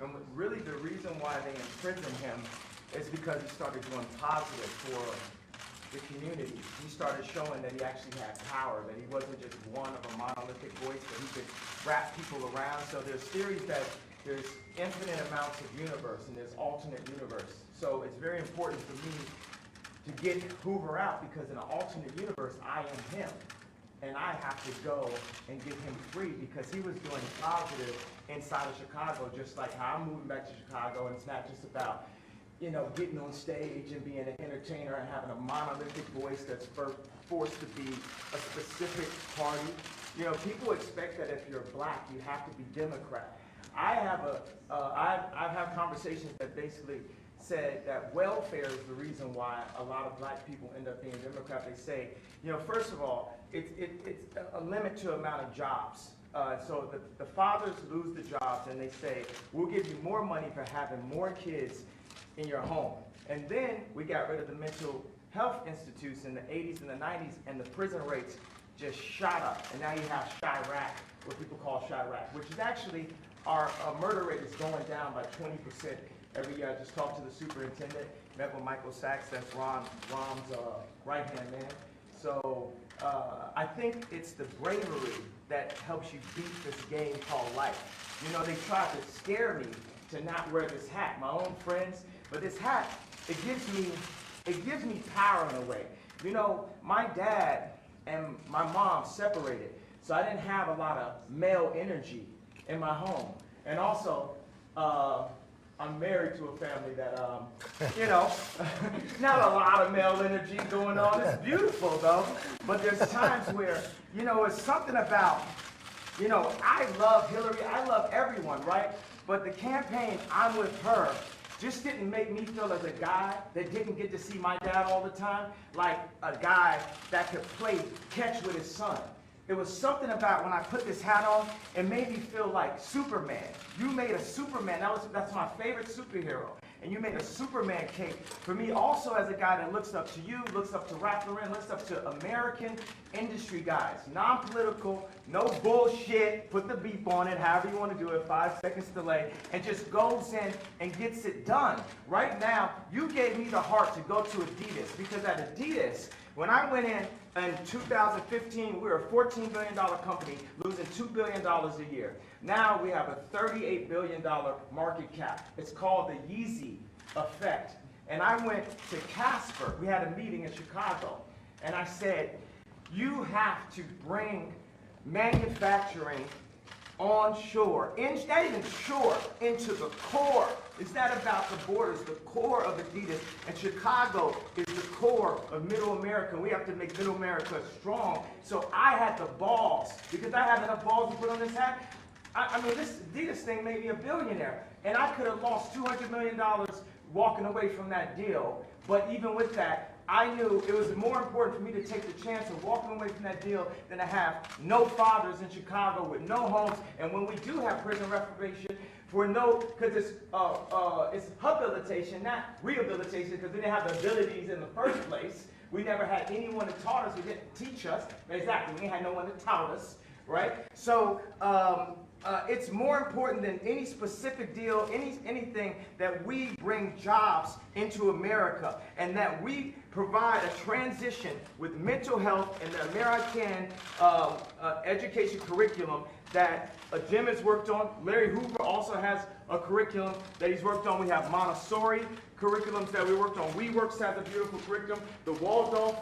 And really the reason why they imprisoned him is because he started doing positive for the community. He started showing that he actually had power, that he wasn't just one of a monolithic voice, that he could wrap people around. So there's theories that there's infinite amounts of universe and there's alternate universe. So it's very important for me to get Hoover out, because in an alternate universe, I am him. And I have to go and get him free, because he was doing positive inside of Chicago, just like how I'm moving back to Chicago. And it's not just about, you know, getting on stage and being an entertainer and having a monolithic voice that's forced to be a specific party. You know, people expect that if you're black, you have to be Democrat. I've had conversations that basically said that welfare is the reason why a lot of black people end up being Democrat. They say, you know, first of all, it's a limit to amount of jobs. So the fathers lose the jobs, and they say, we'll give you more money for having more kids in your home. And then we got rid of the mental health institutes in the 80s and the 90s, and the prison rates just shot up. And now you have Chirac, what people call Chirac, which is actually our murder rate is going down by 20% every year. I just talked to the superintendent, met with Michael Sachs, that's Rom's right-hand man. So I think it's the bravery that helps you beat this game called life. You know, they tried to scare me to not wear this hat, my own friends, but this hat, it gives me power in a way. You know, my dad and my mom separated, so I didn't have a lot of male energy in my home. And also, I'm married to a family that, you know, not a lot of male energy going on. It's beautiful, though. But there's times where, you know, it's something about, you know, I love Hillary. I love everyone, right? But the campaign, I'm with her, just didn't make me feel as a guy that didn't get to see my dad all the time, like a guy that could play catch with his son. It was something about when I put this hat on, it made me feel like Superman. You made a Superman. That's my favorite superhero. And you made a Superman cape for me also, as a guy that looks up to you, looks up to Ralph Lauren, looks up to American industry guys. Non-political, no bullshit, put the beep on it, however you want to do it, 5 seconds delay, and just goes in and gets it done. Right now, you gave me the heart to go to Adidas, because at Adidas, when I went in 2015, we were a $14 billion company, losing $2 billion a year. Now we have a $38 billion market cap. It's called the Yeezy effect. And I went to Casper. We had a meeting in Chicago. And I said, you have to bring manufacturing onshore, not even shore, into the core. It's not about the borders, the core of Adidas. And Chicago is the core of Middle America. We have to make Middle America strong. So I had the balls, because I had enough balls to put on this hat. I mean, this Adidas thing made me a billionaire. And I could have lost $200 million walking away from that deal. But even with that, I knew it was more important for me to take the chance of walking away from that deal than to have no fathers in Chicago with no homes. And when we do have prison reformation, because it's habilitation, not rehabilitation, because we didn't have the abilities in the first place. We never had anyone that taught us. We didn't teach us. Exactly, we had no one that taught us, right? So it's more important than any specific deal, anything, that we bring jobs into America, and that we provide a transition with mental health and the American education curriculum that Jim has worked on. Larry Hoover also has a curriculum that he's worked on. We have Montessori curriculums that we worked on. WeWorks has a beautiful curriculum. The Waldorf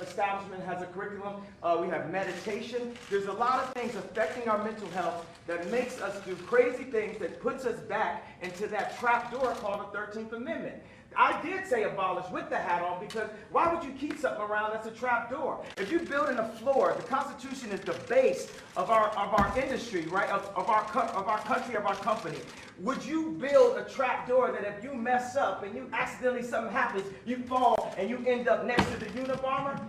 establishment has a curriculum. We have meditation. There's a lot of things affecting our mental health that makes us do crazy things, that puts us back into that trap door called the 13th Amendment. I did say abolish with the hat on, because why would you keep something around that's a trap door? If you're building a floor, the Constitution is the base of our industry, right? Of our country, of our company. Would you build a trap door that if you mess up and you accidentally something happens, you fall and you end up next to the Unabomber?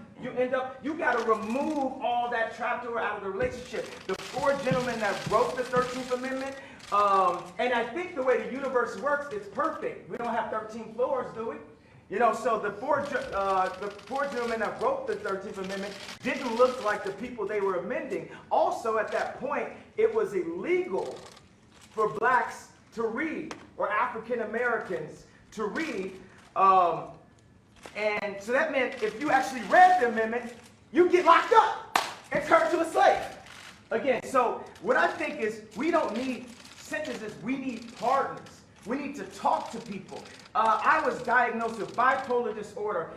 You got to remove all that trap door out of the relationship. The four gentlemen that wrote the 13th Amendment, and I think the way the universe works, it's perfect. We don't have 13 floors, do we? You know, so the four gentlemen that wrote the 13th Amendment didn't look like the people they were amending. Also, at that point, it was illegal for blacks to read, or African Americans to read. And so that meant if you actually read the amendment, you get locked up and turned to a slave. Again, so what I think is we don't need sentences, we need pardons. We need to talk to people. I was diagnosed with bipolar disorder.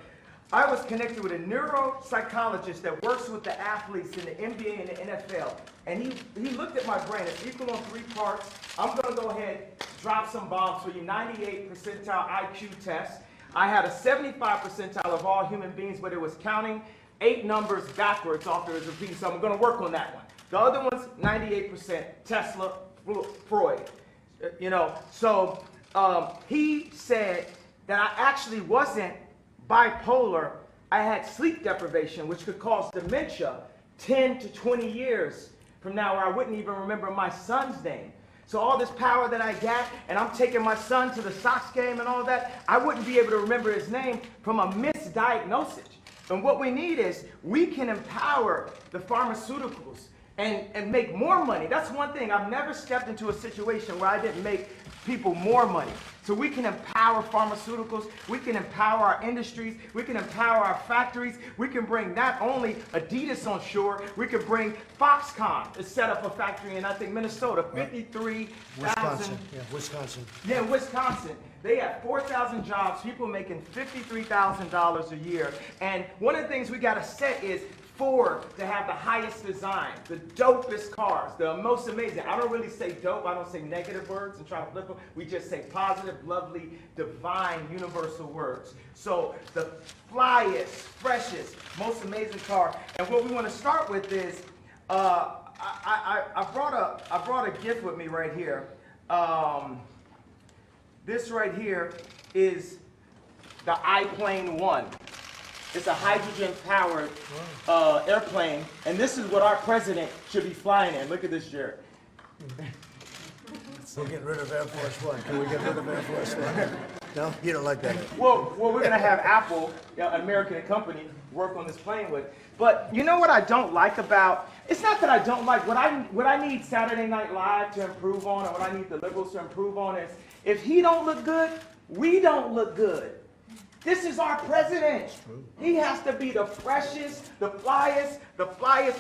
I was connected with a neuropsychologist that works with the athletes in the NBA and the NFL. And he looked at my brain. It's equal on 3 parts. I'm going to go ahead, drop some bombs for you. 98 percentile IQ test. I had a 75 percentile of all human beings, but it was counting 8 numbers backwards after it was repeating. So I'm going to work on that one. The other one's 98%, Tesla, Freud. You know, so he said that I actually wasn't bipolar. I had sleep deprivation, which could cause dementia 10 to 20 years from now, where I wouldn't even remember my son's name. So all this power that I got, and I'm taking my son to the Sox game and all that, I wouldn't be able to remember his name from a misdiagnosis. And what we need is we can empower the pharmaceuticals and make more money. That's one thing. I've never stepped into a situation where I didn't make people more money. So we can empower pharmaceuticals, we can empower our industries, we can empower our factories, we can bring not only Adidas on shore, we can bring Foxconn to set up a factory in, I think, Minnesota, 53,000. Wisconsin. Yeah, in Wisconsin. They have 4,000 jobs, people making $53,000 a year. And one of the things we got to set is Ford to have the highest design, the dopest cars, the most amazing. I don't really say dope. I don't say negative words and try to flip them. We just say positive, lovely, divine, universal words. So the flyest, freshest, most amazing car. And what we want to start with is, I brought a gift with me right here. This right here is the iPlane 1. It's a hydrogen-powered airplane, and this is what our president should be flying in. Look at this, Jared. We'll get rid of Air Force One. Can we get rid of Air Force One? No? You don't like that? Well, we're going to have Apple, an American company, work on this plane with. But you know what I don't like about, it's not that I don't like, what I need Saturday Night Live to improve on, and what I need the liberals to improve on is, if he don't look good, we don't look good. This is our president. He has to be the freshest, the flyest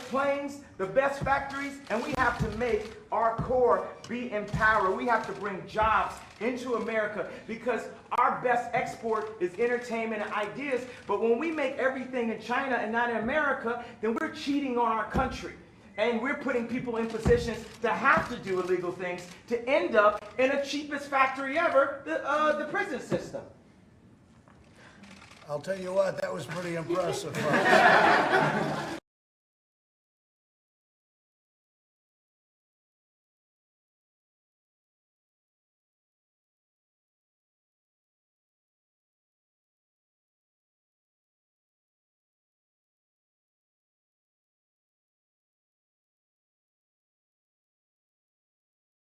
planes, the best factories, and we have to make our core be empowered. We have to bring jobs into America because our best export is entertainment and ideas. But when we make everything in China and not in America, then we're cheating on our country. And we're putting people in positions to have to do illegal things to end up in the cheapest factory ever, the prison system. I'll tell you what, that was pretty impressive.